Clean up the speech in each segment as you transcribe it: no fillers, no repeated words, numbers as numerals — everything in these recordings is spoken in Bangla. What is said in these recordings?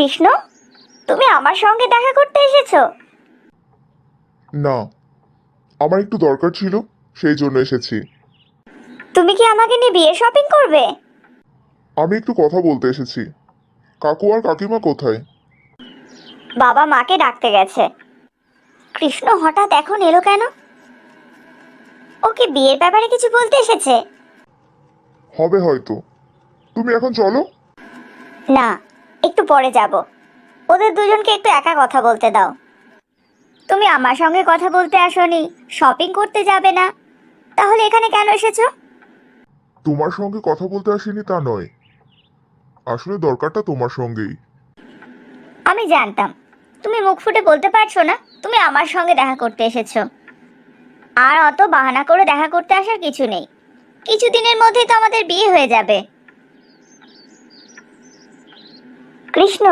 কৃষ্ণ, তুমি আমার সঙ্গে দেখা করতে এসেছো? না, আমার একটু দরকার ছিল, সেই জন্য এসেছি। তুমি কি আমাকে নিয়ে বিয়ে শপিং করবে? আমি একটু কথা বলতে এসেছি। কাকু আর কাকিমা কোথায়? বাবা মাকে ডাকতে গেছে। কৃষ্ণ হঠাৎ এখন এলো কেন? ওকে বিয়ের ব্যাপারে কিছু বলতে এসেছে? হবে হয়তো। তুমি এখন চলো। না, একটু পরে যাব। ওদের দুজনকে একটু একা কথা বলতে দাও। তুমি আমার সঙ্গে কথা বলতে আসোনি, শপিং করতে যাবে না, তাহলে এখানে কেন এসেছো? তোমার সঙ্গে কথা বলতে আসিনি তা নয়, আসলে দরকারটা তোমার সঙ্গেই। আমি জানতাম তুমি মুখ ফুটে বলতে পারছো না তুমি আমার সঙ্গে দেখা করতে এসেছো। আর অত বাহানা করে দেখা করতে আসার কিছু নেই। কিছুদিনের মধ্যেই তো আমাদের বিয়ে হয়ে যাবে। কৃষ্ণ,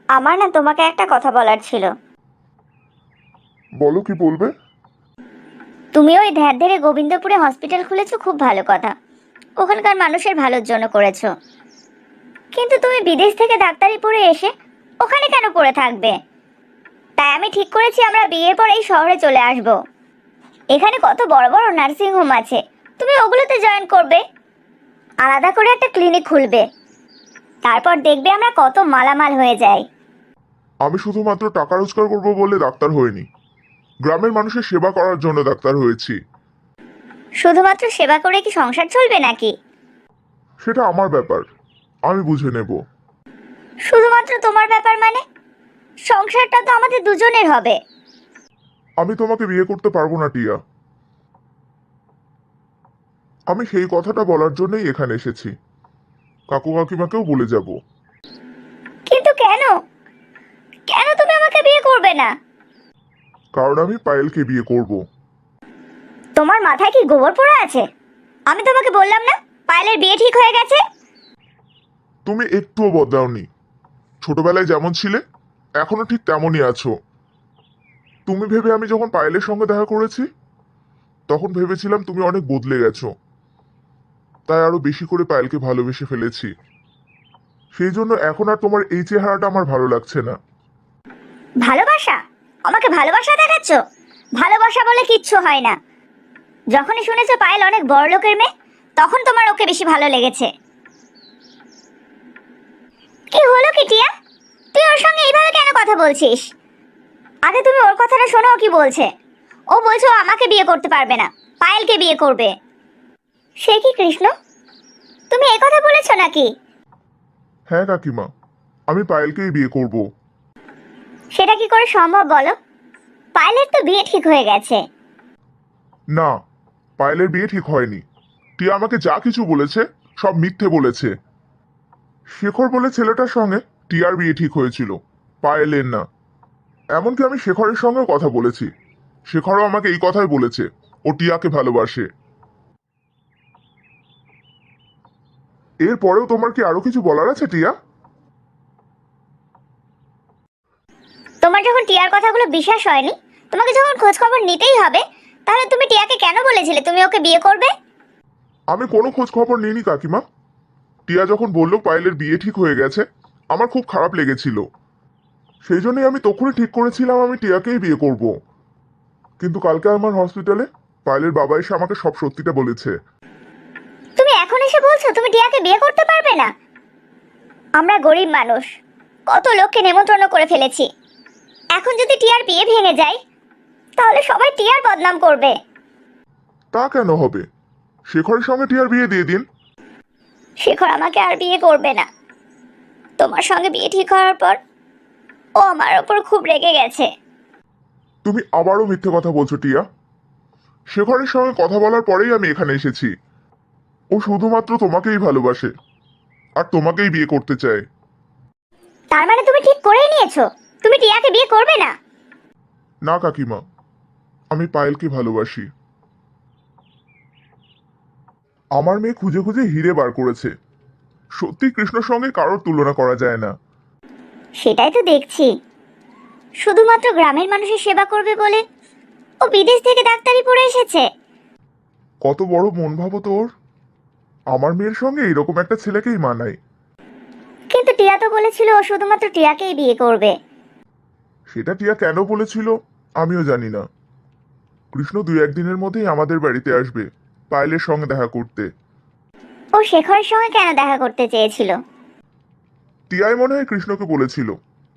আমার না তোমাকে একটা কথা বলার ছিল। বলো, কি বলবে? তুমি ওই ধ্যার ধরে গোবিন্দপুরে হসপিটাল খুলেছো, খুব ভালো কথা। ওখানকার মানুষের ভালোর জন্য করেছো। কিন্তু তুমি বিদেশ থেকে ডাক্তারি পড়ে এসে ওখানে কেন পড়ে থাকবে? তাই আমি ঠিক করেছি আমরা বিয়ের পর এই শহরে চলে আসব। এখানে কত বড় বড় নার্সিং হোম আছে, তুমি ওগুলোতে জয়েন করবে। আলাদা করে একটা ক্লিনিক খুলবে। তারপর দেখবে আমরা কত মালামাল হয়ে যাই। আমি শুধুমাত্র টাকা রোজগার করবো বলে ডাক্তার হইনি, গ্রামের মানুষের সেবা করার জন্য ডাক্তার হয়েছি। শুধুমাত্র সেবা করে কি সংসার চলবে নাকি? সেটা আমার ব্যাপার, আমি বুঝে নেব। শুধুমাত্র তোমার ব্যাপার মানে? সংসারটা তো আমাদের দুজনের হবে। আমি তোমাকে বিয়ে করতে পারবো না টিয়া। আমি সেই কথাটা বলার জন্যই এখানে এসেছি। কাকু কাকিমাকেও বলে যাব। কিন্তু কেন? কেন তুমি আমাকে বিয়ে করবে না? কারণ আমি পায়েলকে বিয়ে করব। তোমার মাথায় কি গোবর পোড়া আছে? আমি তোমাকে বললাম না পায়েলের বিয়ে ঠিক হয়ে গেছে? তুমি একটুও বদলাওনি। ছোটবেলায় যেমন ছিলে এখনো ঠিক তেমনই আছো। তুমি ভেবে আমি যখন পায়েলের সঙ্গে দেখা করেছি তখন ভেবেছিলাম তুমি অনেক বদলে গেছো, তাই আরো বেশি করে পায়েলকে ভালোবেসে ফেলেছি। সেই জন্য এখন আর তোমার এই চেহারাটা আমার ভালো লাগছে না। ভালোবাসা? আমাকে ভালোবাসা দেখাচ্ছ? ভালোবাসা বলে কিচ্ছু হয় না। যখনই শুনেছো পায়েল অনেক বড় লোকের মেয়ে, তখন তোমার ওকে বেশি ভালো লেগেছে। কি হলো কি টিয়া? তুই ওর সঙ্গে এইভাবে কেন কথা বলছিস? আগে তুমি ওর কথাটা শোনো, ও কি বলছে। ও বলছে ও আমাকে বিয়ে করতে পারবে না, পায়েলকে বিয়ে করবে। সে কি কৃষ্ণ, তুমি এই কথা বলেছো নাকি? হ্যাঁ কাকিমা, আমি পায়েলকেই বিয়ে করব। সেটা কি করে সম্ভব বলো? পায়েলের তো বিয়ে ঠিক হয়ে গেছে। না, পায়েলের বিয়ে ঠিক হয়নি। টিয়া আমাকে যা কিছু বলেছে সব মিথ্যে বলেছে। শেখর বলে ছেলেটার সঙ্গে টিয়ার বিয়ে ঠিক হয়েছিল, পায়েলের না। এমনকি আমি শেখরের সঙ্গেও কথা বলেছি, শেখরও আমাকে এই কথাই বলেছে, ও টিয়াকে ভালোবাসে। এরপরেও তোমার কি আরো কিছু বলার আছে টিয়া? তোমার যখন টিয়ার কথাগুলো বিশ্বাস হয়নি, তোমাকে যখন খোঁজ খবর নিতেই হবে, তাহলে তুমি টিয়াকে কেন বলেছিলে তুমি ওকে বিয়ে করবে? আমি কোনো খোঁজ খবর নিইনি কাকিমা। টিয়া যখন বললো পায়েলের বিয়ে ঠিক হয়ে গেছে আমার খুব খারাপ লেগেছিল। সেই জন্যই আমি তখনই ঠিক করেছিলাম আমি টিয়াকেই বিয়ে করব। কিন্তু কালকে আমার হসপিটালে পায়েলের বাবা এসে আমাকে সব সত্যিটা বলেছে। তুমি এখন এসে বলছো তুমি টিয়াকে বিয়ে করতে পারবে না? আমরা গরিব মানুষ, কত লোককে নেমন্তন্ন করে ফেলেছি। এখন যদি টিয়ার বিয়ে ভেঙে যায়, তাহলে সবাই টিয়ার বদনাম করবে। তা কেন হবে? শেখরের সঙ্গে টিয়ার বিয়ে দিয়ে দিন। শেখর আমাকে আর বিয়ে করবে না। তোমার সঙ্গে বিয়ে ঠিক হওয়ার পর ও আমার ওপর খুব রেগে গেছে। তুমি আবারও মিথ্যে কথা বলছো টিয়া। শেখরের সঙ্গে কথা বলার পরেই আমি এখানে এসেছি। ও শুধুমাত্র তোমাকেই ভালোবাসে আর তোমাকেই বিয়ে করতে চায়। তার মানে তুমি ঠিক করেই নিয়েছো তুমি টিয়াকে বিয়ে করবে না? না কাকিমা, আমি পায়েলকে ভালোবাসি। আমার মেয়ে খুঁজে খুঁজে হিরে বার করেছে। সত্যি কৃষ্ণর সঙ্গে কারোর তুলনা করা যায় না। সেটাই তো দেখছি। শুধুমাত্র গ্রামের মানুষের সেবা করবে বলে ও বিদেশ থেকে ডাক্তারি পড়ে এসেছে। কত বড় মন ভাবো তোর। আমার মেয়ের সঙ্গে এরকম একটা ছেলেকেই মানায়। কিন্তু টিয়া তো বলেছিল ও শুধুমাত্র টিয়াকেই বিয়ে করবে। সেটা টিয়া কেন বলেছিল আমিও জানি না। কৃষ্ণ 2-1 দিনের মধ্যেই আমাদের বাড়িতে আসবে পায়েলের সঙ্গে দেখা করতে। ও শেখরের সঙ্গে কেন দেখা করতে চেয়েছিল? টিয়াই মনে হয় কৃষ্ণকে বলেছিল।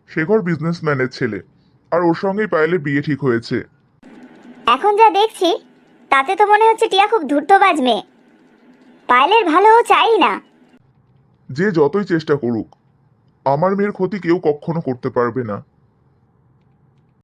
শেখর বিজনেসম্যানের ছেলে, আর ওর সঙ্গেই পায়েলের বিয়ে ঠিক হয়েছে। এখন যা দেখছি তাতে তো মনে হচ্ছে টিয়া খুব ধূর্তবাজ মেয়ে। পায়েলের ভালো ও চাই না। যে যতই চেষ্টা করুক, আমার মেয়ের ক্ষতি কেউ কখনো করতে পারবে না।